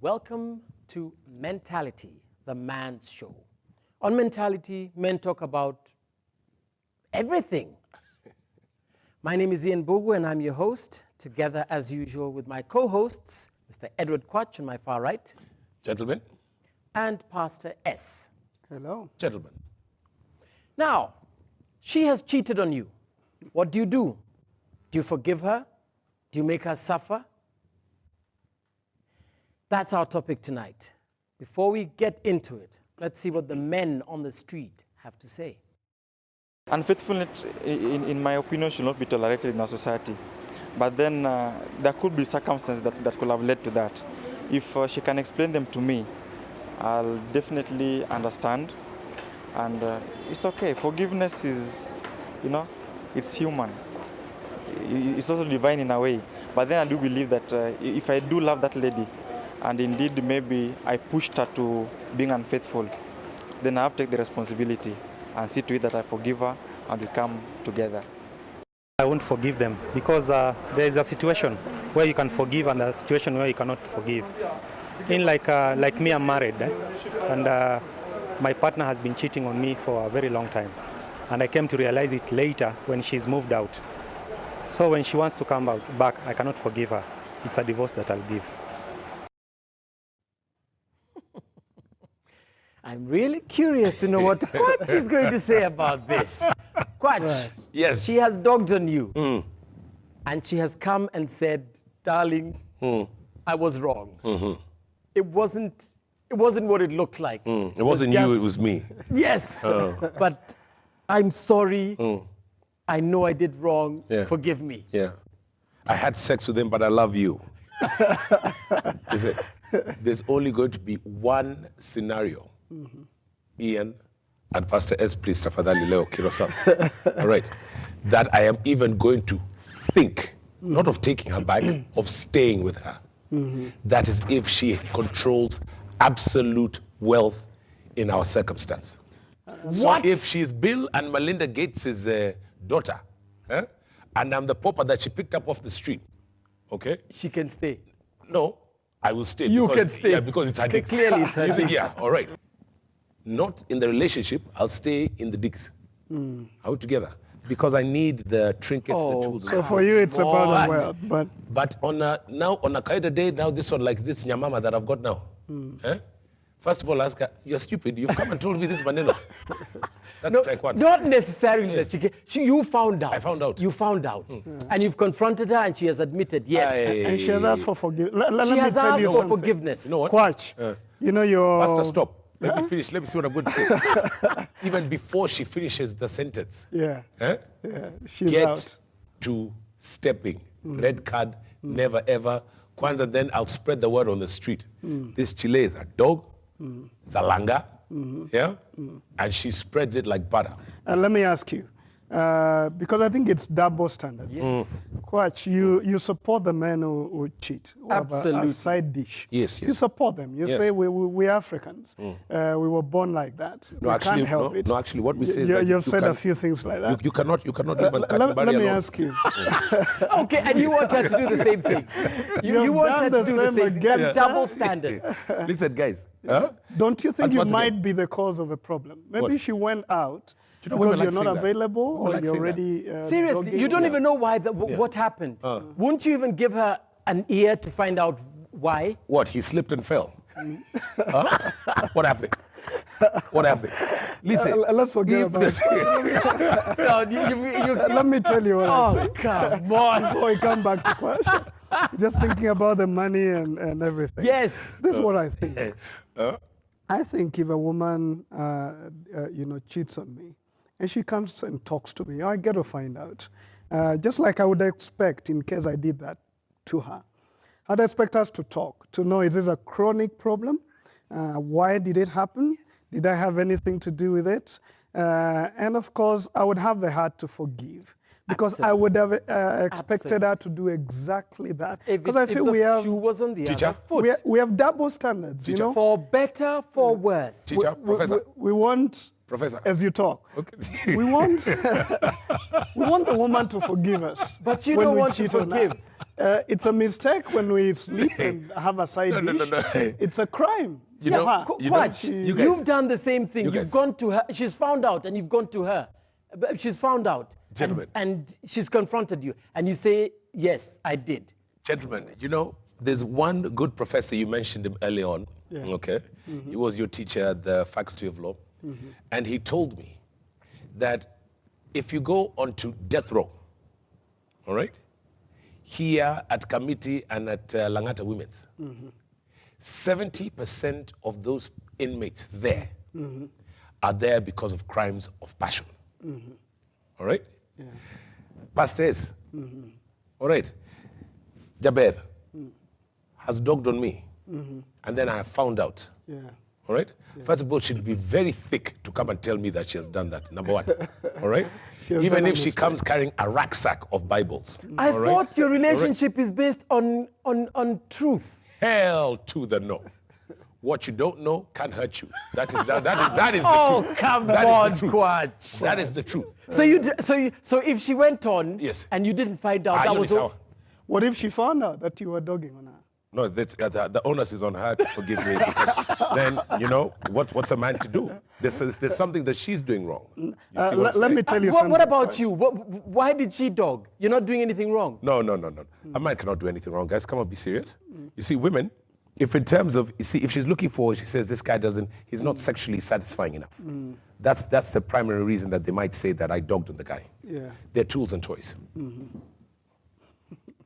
Welcome to Mentality, the man's show. On Mentality, men talk about everything. My name is Ian Bogu, and I'm your host, together as usual with my co-hosts, Mr. Edward Quach on my far right. Gentlemen. And Pastor S. Hello. Gentlemen. Now, she has cheated on you. What do? Do you forgive her? Do you make her suffer? That's our topic tonight. Before we get into it, let's see what the men on the street have to say. Unfaithfulness, in my opinion, should not be tolerated in our society. But then there could be circumstances that could have led to that. If she can explain them to me, I'll definitely understand. And it's okay. Forgiveness is, it's human. It's also divine in a way. But then I do believe that if I do love that lady, and indeed maybe I pushed her to being unfaithful, then I have to take the responsibility and see to it that I forgive her and we come together. I won't forgive them because there is a situation where you can forgive and a situation where you cannot forgive. Like me, I'm married, and my partner has been cheating on me for a very long time. And I came to realize it later when she's moved out. So when she wants to come back, I cannot forgive her. It's a divorce that I'll give. I'm really curious to know what Quach is going to say about this. Quach, right. Yes. She has dogged on you. And she has come and said, darling, I was wrong. It wasn't what it looked like. It wasn't you, it was me. Yes, but I'm sorry. I know I did wrong. Yeah. Forgive me. Yeah. I had sex with him, but I love you. There's only going to be one scenario. Ian and Pastor S, please, tafadhali leo Kirosa. All right. That I am even going to think, not of taking her back, of staying with her. That is if she controls absolute wealth in our circumstance. What? So if she is Bill and Melinda Gates' daughter, and I'm the pauper that she picked up off the street, okay? She can stay. No, I will stay. You can stay. Yeah, because it's her dicks. Clearly it's her dicks. Yeah, all right. Not in the relationship, I'll stay in the dicks. Are we together? Because I need the trinkets, the tools. So for you, it's about the wealth. But on a Kaida day, now this one like this Nyamama that I've got now. First of all, ask her, you're stupid. You've come and told me this bananas. That's strike one. Not necessarily that you found out. I found out. You found out. And you've confronted her and she has admitted, yes. And she has asked for forgiveness. She has asked for forgiveness. You know what? Quach, your... Pastor, stop. Let me finish. Let me see what I'm going to say. Even before she finishes the sentence. She's get out. To stepping. Red card, never ever. Kwanzaa, then I'll spread the word on the street. This Chile is a dog, Zalanga, and she spreads it like butter. And let me ask you, because I think it's double standards. Yes. Quach, you support the men who cheat. Who Absolutely. Have a side dish. Yes. You support them. You say we're Africans. We were born like that. No, we can't help it. No, actually, what we say is that you've said a few things like that. You cannot even let me ask you. Okay, and you want her to do the same thing. You want her to do the same thing. That's double standards. Listen, guys. Don't you think you might be the cause of a problem? Maybe she went out because you're not available or you're already... Seriously, you don't even know why, what happened. Wouldn't you even give her an ear to find out why? What, he slipped and fell? What happened? What happened? Listen. Let's forget about it. Let me tell you what I think. Come on. Before we come back to question. Just thinking about the money and everything. Yes. This is what I think. I think if a woman, cheats on me, and she comes and talks to me, I get to find out. Just like I would expect in case I did that to her. I'd expect us to talk, to know, is this a chronic problem? Why did it happen? Yes. Did I have anything to do with it? And of course, I would have the heart to forgive. Because I would have expected her to do exactly that. Because I feel we have... shoe was on the other foot. We have double standards, you know? For better, for worse. Teacher, Professor. We want... Professor. As you talk. Okay. we want the woman to forgive us. But you don't want to forgive. It's a mistake when we sleep and have a side No. dish. It's a crime. You know, Quach, you guys- you've done the same thing. You You've guys. gone to her. She's found out, and you've gone to her. But she's found out, Gentlemen. and she's confronted you, and you say, "Yes, I did." Gentlemen, you know, there's one good professor, you mentioned him early on, okay? He was your teacher at the Faculty of Law. And he told me that if you go onto death row, all right, here at Committee and at Langata Women's, 70% of those inmates there are there because of crimes of passion. All right? Pastors, all right, Jaber has dogged on me, and then I found out. All right? First of all, she'll be very thick to come and tell me that she has done that, number one. All right? Even if she comes carrying a rucksack of Bibles. I all right? thought your relationship is based on truth. Hell to the no. What you don't know can hurt you. That is the Oh, truth. come That is on, the truth. Quach. That is the truth. So if she went on, Yes. and you didn't find out, that was all. What if she found out that you were dogging on her? No, that's, the onus is on her to forgive me, because then, you know, what's a man to do? There's something that she's doing wrong. You see what I'm Let saying? me tell you something. What about you? Why did she dog? You're not doing anything wrong. No. A man cannot do anything wrong, guys. Come on, be serious. You see, women, if in terms of, if she's looking for, she says this guy he's not sexually satisfying enough. That's the primary reason that they might say that I dogged on the guy. Yeah. They're tools and toys.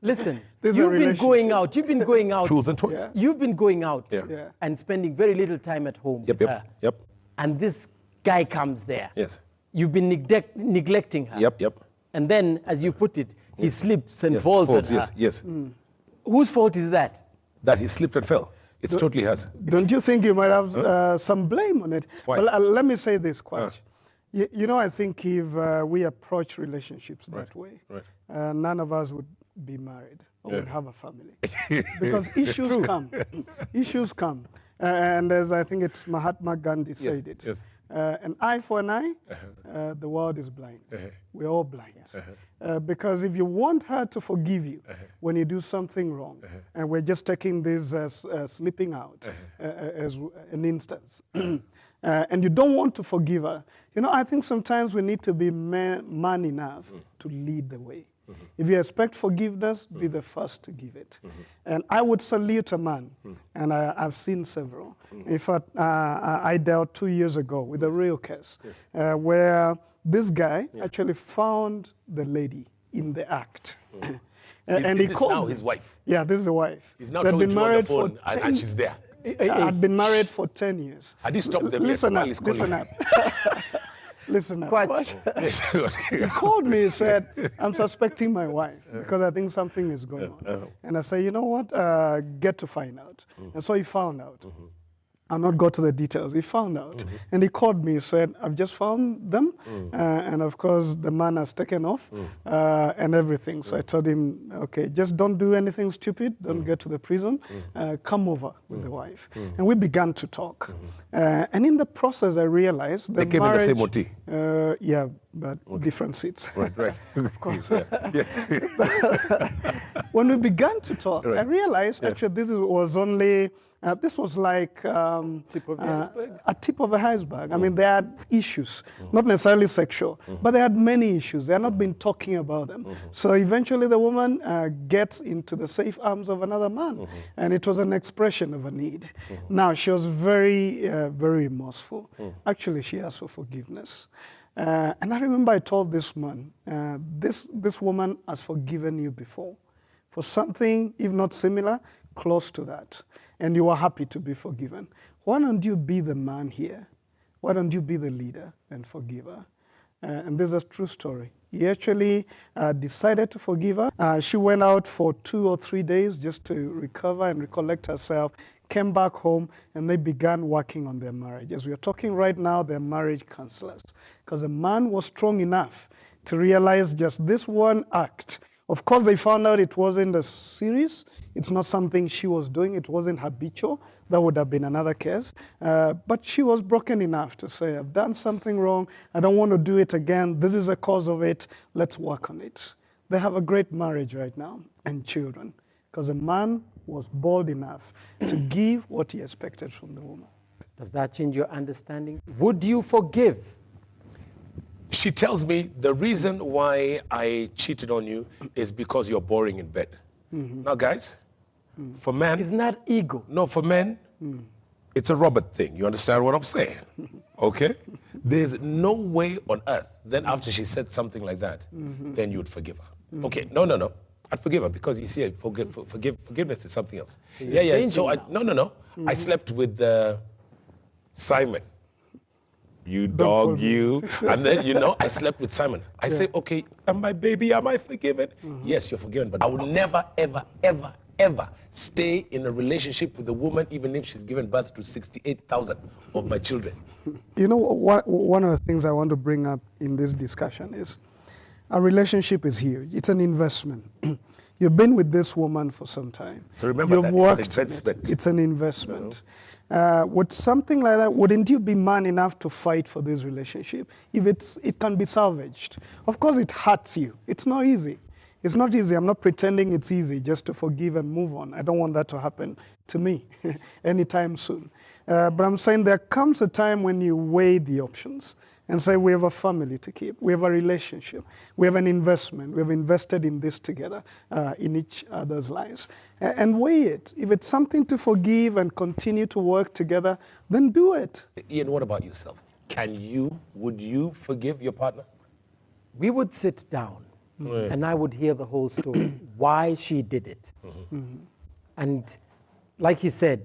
Listen, There's a you've been relationship. going out. You've been going out. Tools and toys. Yeah. You've been going out Yeah. and spending very little time at home Yep, with yep, her. yep. And this guy comes there. Yes. You've been neglecting her. Yep. And then, as you put it, he slips and falls at her. Yes. Whose fault is that? That he slipped and fell. It's totally hers. Don't you think you might have some blame on it? Why? Well, let me say this, Quach. You know, I think if we approach relationships that way, none of us would be married or would have a family. Because issues come. Issues come. And as I think it's Mahatma Gandhi said it, yes. an eye for an eye, the world is blind. We're all blind. Because if you want her to forgive you when you do something wrong, and we're just taking this as slipping out as an instance, and you don't want to forgive her, you know, I think sometimes we need to be man enough to lead the way. If you expect forgiveness, be the first to give it. And I would salute a man, and I've seen several. In fact, I dealt 2 years ago with a real case where this guy actually found the lady in the act. And he This is called now me. his wife. Yeah, this is the wife. He's now They'd told been you on the married phone, for and 10 she's there. I'd been married for 10 years. Had he stopped them Listen while up, he's calling? listen up. Listen up. Quach. He called me and said, I'm suspecting my wife because I think something is going on. And I said, you know what, get to find out. And so he found out. I'll not go to the details. He found out. And he called me and said, I've just found them. And of course, the man has taken off and everything. So I told him, okay, just don't do anything stupid. Don't get to the prison. Come over with the wife. And we began to talk. And in the process, I realized They the came in the marriage, same OT? yeah, but different seats. Right. Of course. Yes. When we began to talk, Right. I realized actually was only, this was like Tip of the iceberg? a tip of the iceberg. I mean, they had issues, not necessarily sexual, but they had many issues. They had not been talking about them. So eventually the woman gets into the safe arms of another man, and it was an expression of a need. Now, she was very, very remorseful. Actually, she asked for forgiveness. And I remember I told this man, this woman has forgiven you before for something, if not similar, close to that. And you are happy to be forgiven. Why don't you be the man here? Why don't you be the leader and forgive her? And this is a true story. He actually decided to forgive her. She went out for 2 or 3 days just to recover and recollect herself, came back home, and they began working on their marriage. As we are talking right now, they're marriage counselors. Because the man was strong enough to realize just this one act. Of course, they found out it wasn't a serious. It's not something she was doing. It wasn't habitual. That would have been another case. But she was broken enough to say, I've done something wrong. I don't want to do it again. This is the cause of it. Let's work on it. They have a great marriage right now. and children. Because a man was bold enough to give what he expected from the woman. Does that change your understanding? Would you forgive? She tells me the reason why I cheated on you is because you're boring in bed. Now, guys, for men, Isn't that ego? no, for men, it's a Robert thing. You understand what I'm saying? Okay? There's no way on earth, then after she said something like that, then you'd forgive her. Okay, no. I'd forgive her because you see, forgiveness is something else. So you're changing So now. no. I slept with Simon. You dog, you. And then, I slept with Simon. I say, okay, my baby, am I forgiven? Yes, you're forgiven. But I would never, ever, ever, ever stay in a relationship with a woman, even if she's given birth to 68,000 of my children. You know, one of the things I want to bring up in this discussion is a relationship is huge. It's an investment. You've been with this woman for some time. So remember You've that, worked it's an investment. It's an investment. With something like that, wouldn't you be man enough to fight for this relationship if it can be salvaged? Of course, it hurts you. It's not easy. It's not easy. I'm not pretending it's easy just to forgive and move on. I don't want that to happen to me anytime soon. But I'm saying there comes a time when you weigh the options and say, we have a family to keep, we have a relationship, we have an investment, we have invested in this together in each other's lives. And weigh it. If it's something to forgive and continue to work together, then do it. Ian, what about yourself? Would you forgive your partner? We would sit down and I would hear the whole story, why she did it. And like he said,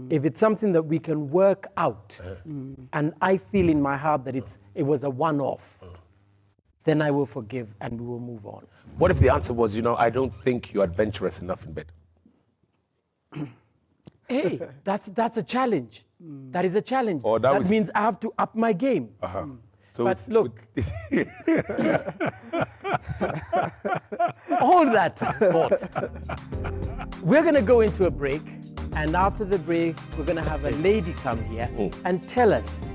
if it's something that we can work out, and I feel in my heart that it was a one-off, then I will forgive and we will move on. What if the answer was, I don't think you're adventurous enough in bed? Hey, that's a challenge. That is a challenge. Or that that was- means I have to up my game. So But look, hold that thought. We're going to go into a break, and after the break, we're going to have a lady come here and tell us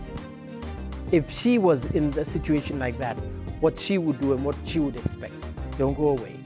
if she was in a situation like that, what she would do and what she would expect. Don't go away.